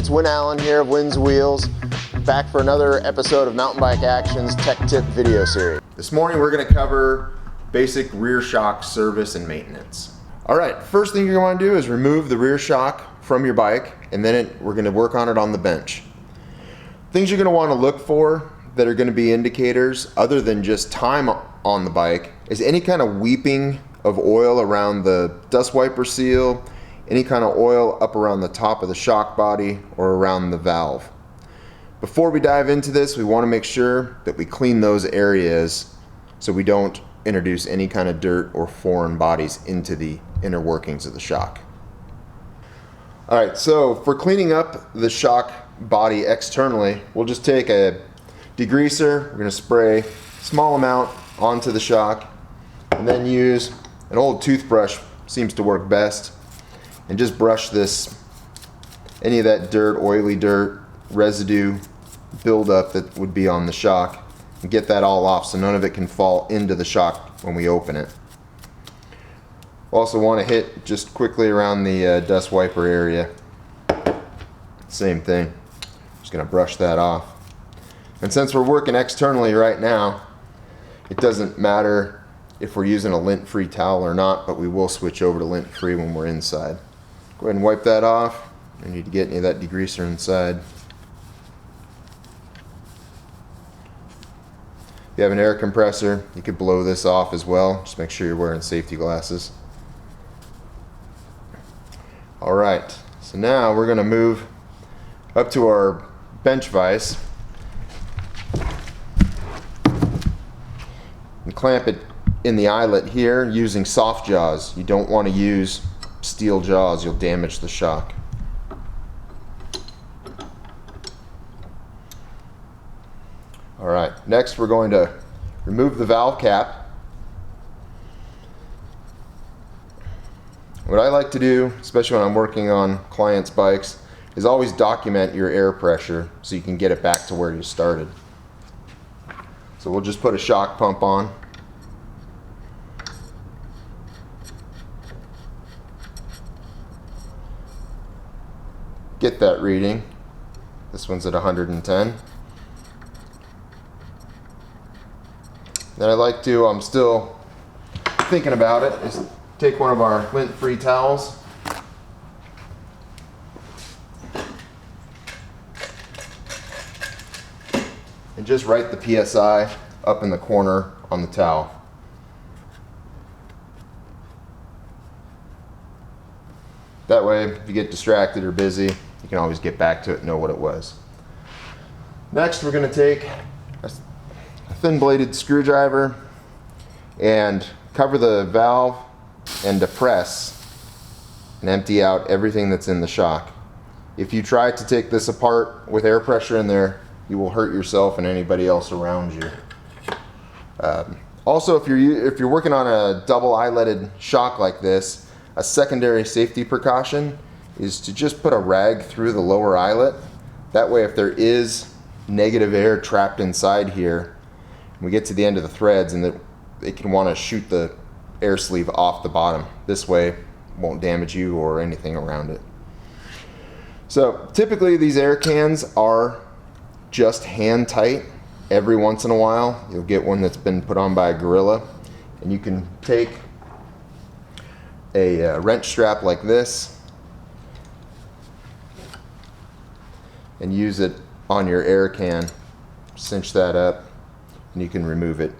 it's Win Allen here of Win's Wheels, back for another episode of Mountain Bike Action's Tech Tip video series. This morning we're going to cover basic rear shock service and maintenance. Alright, first thing you're going to want to do is remove the rear shock from your bike, and then we're going to work on it on the bench. Things you're going to want to look for that are going to be indicators other than just time on the bike is any kind of weeping of oil around the dust wiper seal, any kind of oil up around the top of the shock body or around the valve. Before we dive into this, we want to make sure that we clean those areas so we don't introduce any kind of dirt or foreign bodies into the inner workings of the shock. Alright, so for cleaning up the shock body externally, we'll just take a degreaser. We're going to spray a small amount onto the shock and then use an old toothbrush, seems to work best, and just brush any of that dirt, oily dirt, residue buildup that would be on the shock, and get that all off so none of it can fall into the shock when we open it. Also want to hit just quickly around the dust wiper area. Same thing. Just going to brush that off. And since we're working externally right now, it doesn't matter if we're using a lint-free towel or not, but we will switch over to lint-free when we're inside. Go ahead and wipe that off. You need to get any of that degreaser inside. If you have an air compressor, you could blow this off as well. Just make sure you're wearing safety glasses. Alright, so now we're going to move up to our bench vise and clamp it in the eyelet here using soft jaws. You don't want to use steel jaws, you'll damage the shock. Alright, next we're going to remove the valve cap. What I like to do, especially when I'm working on clients' bikes, is always document your air pressure so you can get it back to where you started. So we'll just put a shock pump on. Get that reading. This one's at 110. Then I like to, I'm still thinking about it, is take one of our lint-free towels and just write the PSI up in the corner on the towel. That way, if you get distracted or busy, you can always get back to it and know what it was. Next, we're going to take a thin-bladed screwdriver and cover the valve and depress and empty out everything that's in the shock. If you try to take this apart with air pressure in there, you will hurt yourself and anybody else around you. Also, if you're working on a double eyeletted shock like this, a secondary safety precaution is to just put a rag through the lower eyelet. That way, if there is negative air trapped inside here, we get to the end of the threads and it can want to shoot the air sleeve off the bottom. This way it won't damage you or anything around it. So typically these air cans are just hand tight. Every once in a while you'll get one that's been put on by a gorilla, and you can take a wrench strap like this and use it on your air can, cinch that up, and you can remove it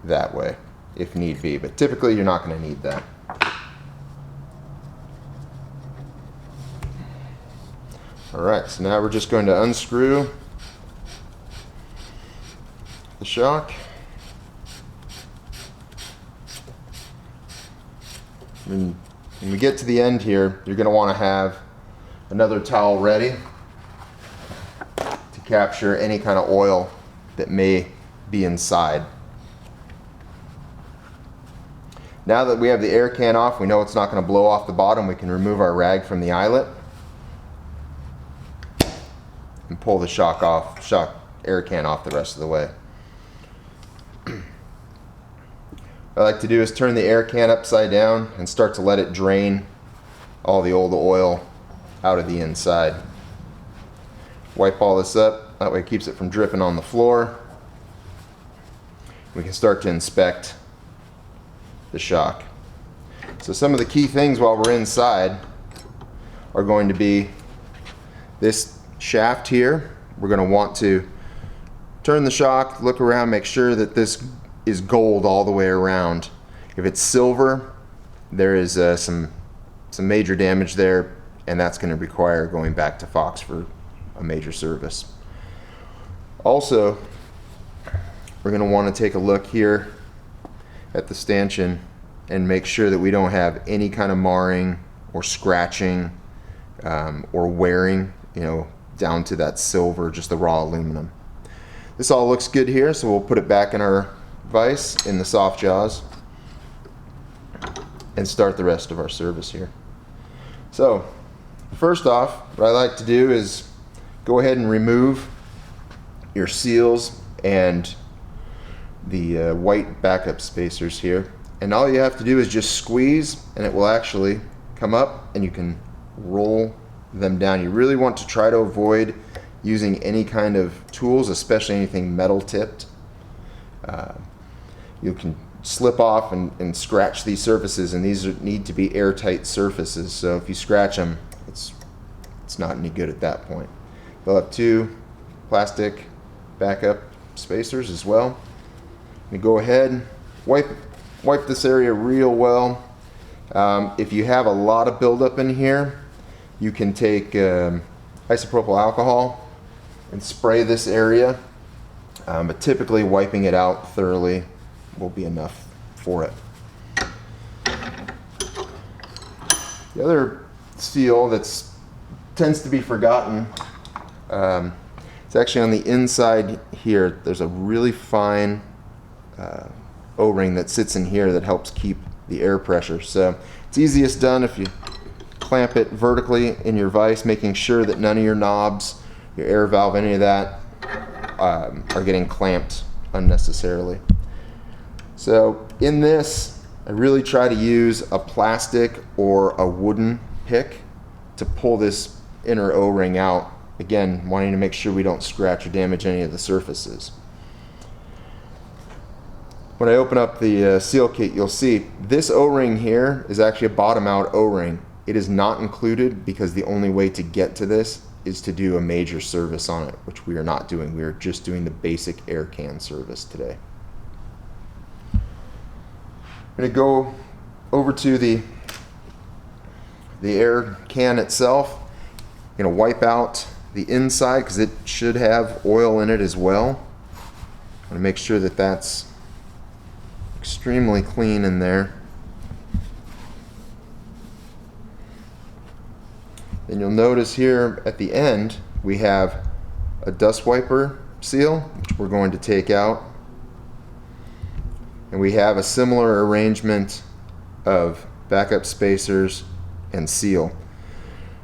that way if need be, but typically you're not going to need that. Alright, so now we're just going to unscrew the shock. When we get to the end here, you're going to want to have another towel ready to capture any kind of oil that may be inside. Now that we have the air can off, we know it's not going to blow off the bottom. We can remove our rag from the eyelet and pull the shock air can off the rest of the way. What I like to do is turn the air can upside down and start to let it drain all the old oil out of the inside. wipe all this up. That way it keeps it from dripping on the floor. We can start to inspect the shock. So some of the key things while we're inside are going to be this shaft here. We're going to want to turn the shock, look around, make sure that this is gold all the way around. If it's silver, there is some major damage there, and that's going to require going back to Fox for a major service. Also, we're going to want to take a look here at the stanchion and make sure that we don't have any kind of marring or scratching or wearing, down to that silver, just the raw aluminum. This all looks good here, so we'll put it back in our vise in the soft jaws and start the rest of our service here. So first off, what I like to do is go ahead and remove your seals and the white backup spacers here, and all you have to do is just squeeze and it will actually come up and you can roll them down. You really want to try to avoid using any kind of tools, especially anything metal tipped. You can slip off and scratch these surfaces, and these need to be airtight surfaces, so if you scratch them, it's not any good at that point. They'll have 2 plastic backup spacers as well. You go ahead, wipe this area real well. If you have a lot of buildup in here, you can take isopropyl alcohol and spray this area, but typically wiping it out thoroughly will be enough for it. The other seal that tends to be forgotten, it's actually on the inside here. There's a really fine O-ring that sits in here that helps keep the air pressure. So it's easiest done if you clamp it vertically in your vise, making sure that none of your knobs, your air valve, any of that are getting clamped unnecessarily. So in this, I really try to use a plastic or a wooden pick to pull this inner O-ring out. Again, wanting to make sure we don't scratch or damage any of the surfaces. When I open up the seal kit, you'll see this O-ring here is actually a bottom out O-ring. It is not included because the only way to get to this is to do a major service on it, which we are not doing. We are just doing the basic air can service today. I'm going to go over to the air can itself. I'm going to wipe out the inside because it should have oil in it as well. I'm going to make sure that that's extremely clean in there. Then you'll notice here at the end we have a dust wiper seal, which we're going to take out. And we have a similar arrangement of backup spacers and seal.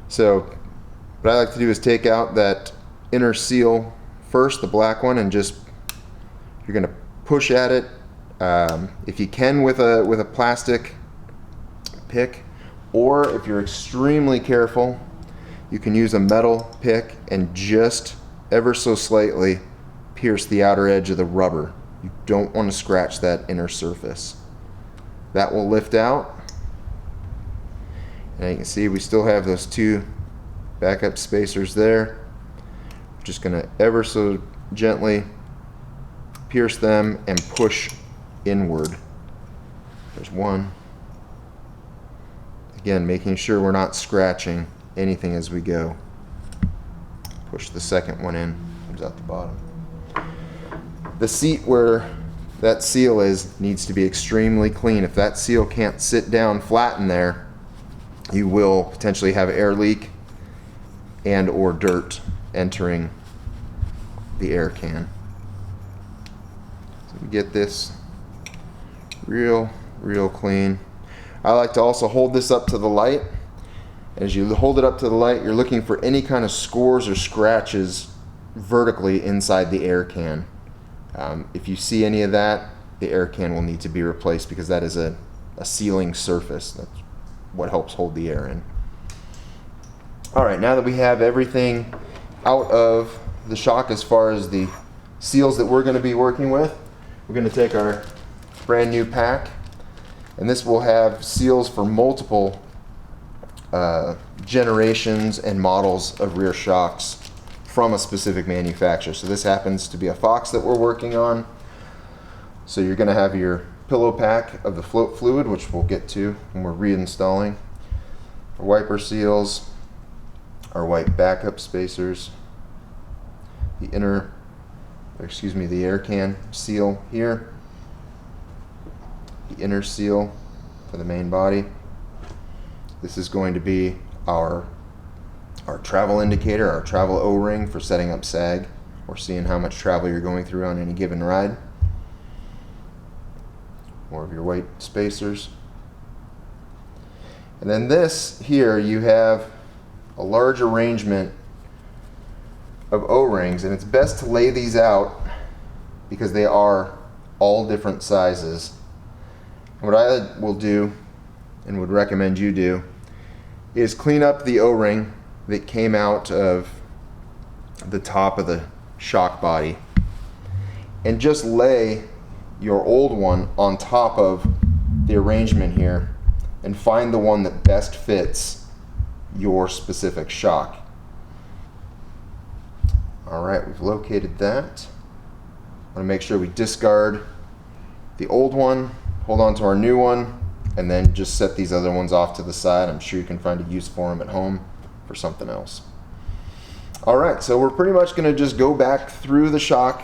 So what I like to do is take out that inner seal first, the black one, and just, you're going to push at it. If you can with a plastic pick, or if you're extremely careful, you can use a metal pick and just ever so slightly pierce the outer edge of the rubber. You don't want to scratch that inner surface. That will lift out. And you can see we still have those 2 backup spacers there. Just going to ever so gently pierce them and push inward. There's one. Again, making sure we're not scratching anything as we go. Push the second one in, comes out the bottom. The seat where that seal is needs to be extremely clean. If that seal can't sit down flat in there, you will potentially have air leak and or dirt entering the air can. So we get this real clean. I like to also hold this up to the light. As you hold it up to the light, you're looking for any kind of scores or scratches vertically inside the air can. If you see any of that, the air can will need to be replaced because that is a sealing surface. That's what helps hold the air in. All right, now that we have everything out of the shock as far as the seals that we're going to be working with. We're going to take our brand new pack, and this will have seals for multiple generations and models of rear shocks from a specific manufacturer. So this happens to be a Fox that we're working on. So you're going to have your pillow pack of the float fluid, which we'll get to when we're reinstalling, our wiper seals, our white backup spacers, the air can seal here, the inner seal for the main body. This is going to be our travel indicator, our travel O-ring for setting up sag or seeing how much travel you're going through on any given ride. More of your white spacers. And then this here, you have a large arrangement of O-rings, and it's best to lay these out because they are all different sizes. And what I will do and would recommend you do is clean up the O-ring that came out of the top of the shock body and just lay your old one on top of the arrangement here and find the one that best fits your specific shock. Alright, we've located that. I want to make sure we discard the old one, hold on to our new one, and then just set these other ones off to the side. I'm sure you can find a use for them at home for something else. Alright, so we're pretty much going to just go back through the shock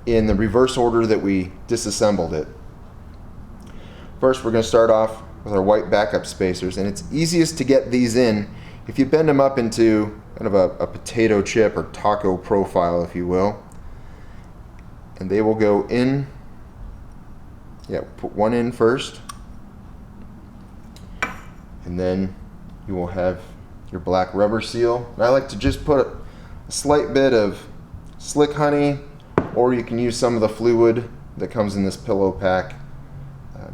in the reverse order that we disassembled it. First, we're going to start off with our white backup spacers, and it's easiest to get these in if you bend them up into kind of a potato chip or taco profile, if you will. And they will go in. Yeah, put one in first, and then you will have your black rubber seal. And I like to just put a slight bit of Slick Honey, or you can use some of the fluid that comes in this pillow pack,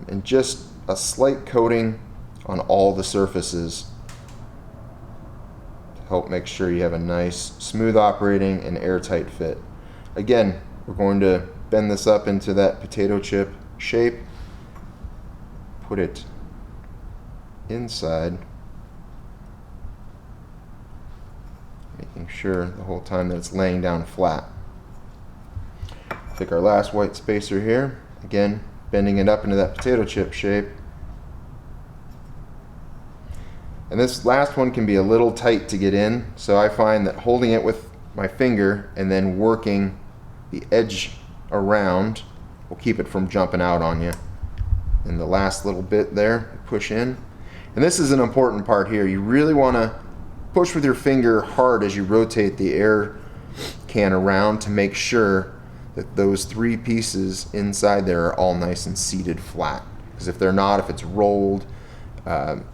and just a slight coating on all the surfaces to help make sure you have a nice, smooth operating and airtight fit. Again, we're going to bend this up into that potato chip shape, put it inside, making sure the whole time that it's laying down flat. Take our last white spacer here, again bending it up into that potato chip shape. And this last one can be a little tight to get in, so I find that holding it with my finger and then working the edge around will keep it from jumping out on you. And the last little bit there, push in. And this is an important part here. You really want to push with your finger hard as you rotate the air can around to make sure that those three pieces inside there are all nice and seated flat. Because if they're not, if it's rolled,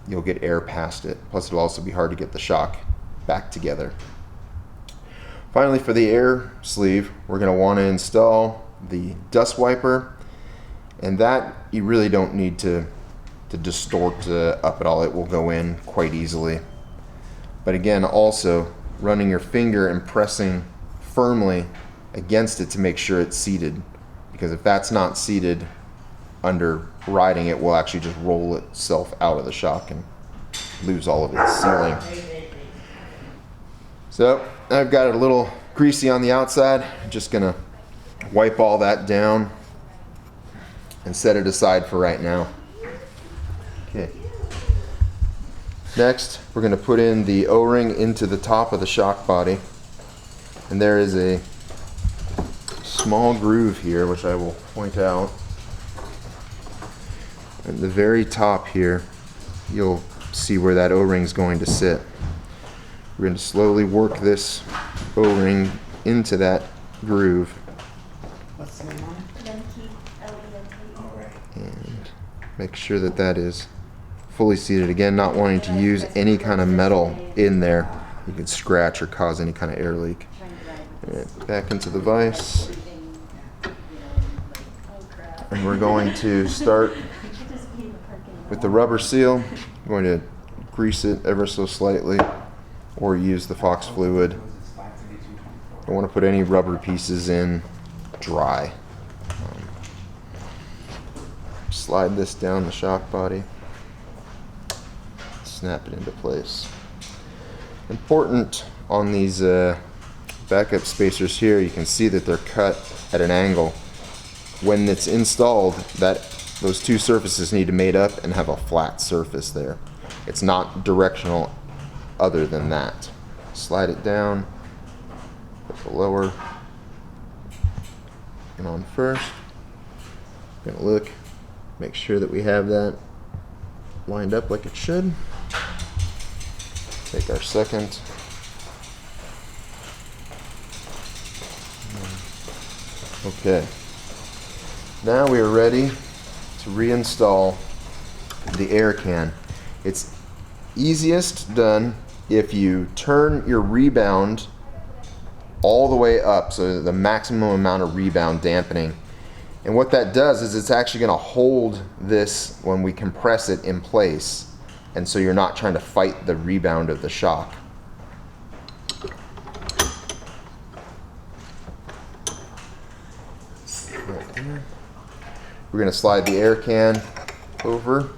you'll get air past it. Plus it'll also be hard to get the shock back together. Finally, for the air sleeve, we're going to want to install the dust wiper, and that you really don't need to distort up at all. It will go in quite easily. But again, also running your finger and pressing firmly against it to make sure it's seated, because if that's not seated under riding, it will actually just roll itself out of the shock and lose all of its sealing. So I've got it a little greasy on the outside. I'm just gonna wipe all that down and set it aside for right now. Okay. Next, we're gonna put in the O-ring into the top of the shock body, and there is a small groove here, which I will point out. At the very top here, you'll see where that O-ring is going to sit. We're going to slowly work this O-ring into that groove. What's the name on it? And make sure that that is fully seated. Again, not wanting to use any kind of metal in there. You could scratch or cause any kind of air leak. And back into the vise. And we're going to start with the rubber seal. I'm going to grease it ever so slightly, or use the Fox fluid Don't want to put any rubber pieces in dry. Slide this down the shock body, snap it into place. Important on these backup spacers here, you can see that they're cut at an angle. When it's installed, those two surfaces need to mate up and have a flat surface there. It's not directional other than that. Slide it down, put the lower and on first. Gonna look, make sure that we have that lined up like it should. Take our second. Okay. Now we are ready to reinstall the air can. It's easiest done if you turn your rebound all the way up, so the maximum amount of rebound dampening. And what that does is it's actually going to hold this when we compress it in place, and so you're not trying to fight the rebound of the shock. Right there. We're going to slide the air can over.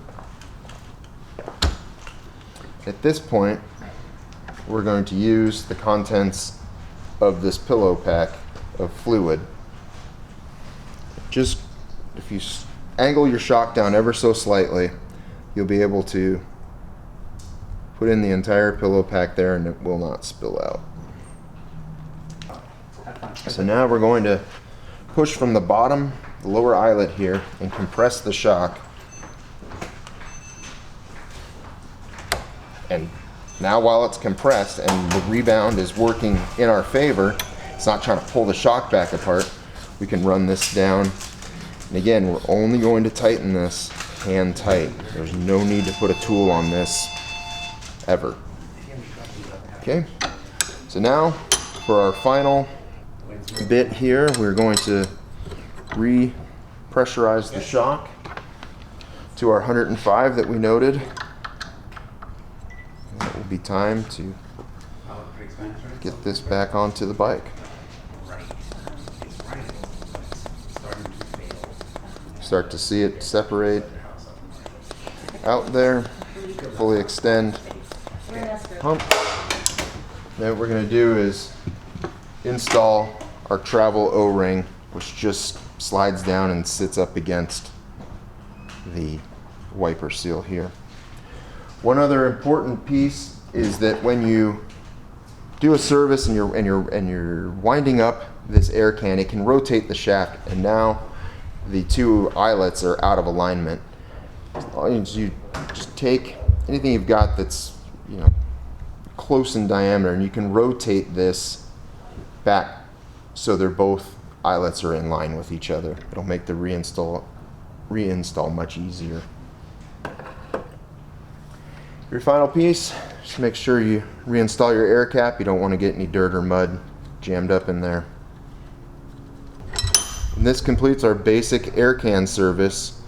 At this point, we're going to use the contents of this pillow pack of fluid. Just if you angle your shock down ever so slightly, you'll be able to put in the entire pillow pack there and it will not spill out. So now we're going to push from the bottom, the lower eyelet here, and compress the shock. And now while it's compressed and the rebound is working in our favor, it's not trying to pull the shock back apart, we can run this down. And again, we're only going to tighten this hand tight. There's no need to put a tool on this ever. Okay, so now for our final bit here, we're going to re-pressurize the shock to our 105 that we noted. That will be time to get this back onto the bike. Start to see it separate out there, fully extend, pump. Now what we're going to do is install our travel O-ring, which just slides down and sits up against the wiper seal here. One other important piece is that when you do a service and you're winding up this air can, it can rotate the shaft, and now the two eyelets are out of alignment. All you just take anything you've got that's close in diameter, and you can rotate this back so they're both eyelets are in line with each other. It'll make the reinstall much easier. Your final piece, just make sure you reinstall your air cap. You don't want to get any dirt or mud jammed up in there. And this completes our basic air can service,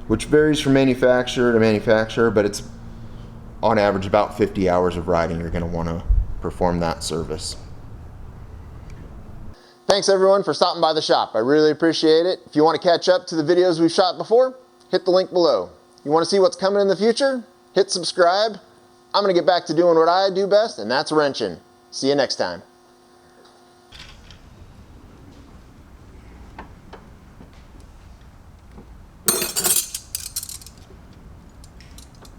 which varies from manufacturer to manufacturer, but it's on average about 50 hours of riding you're going to want to perform that service. Thanks everyone for stopping by the shop. I really appreciate it. If you want to catch up to the videos we've shot before, hit the link below. You want to see what's coming in the future? Hit subscribe. I'm going to get back to doing what I do best, and that's wrenching. See you next time.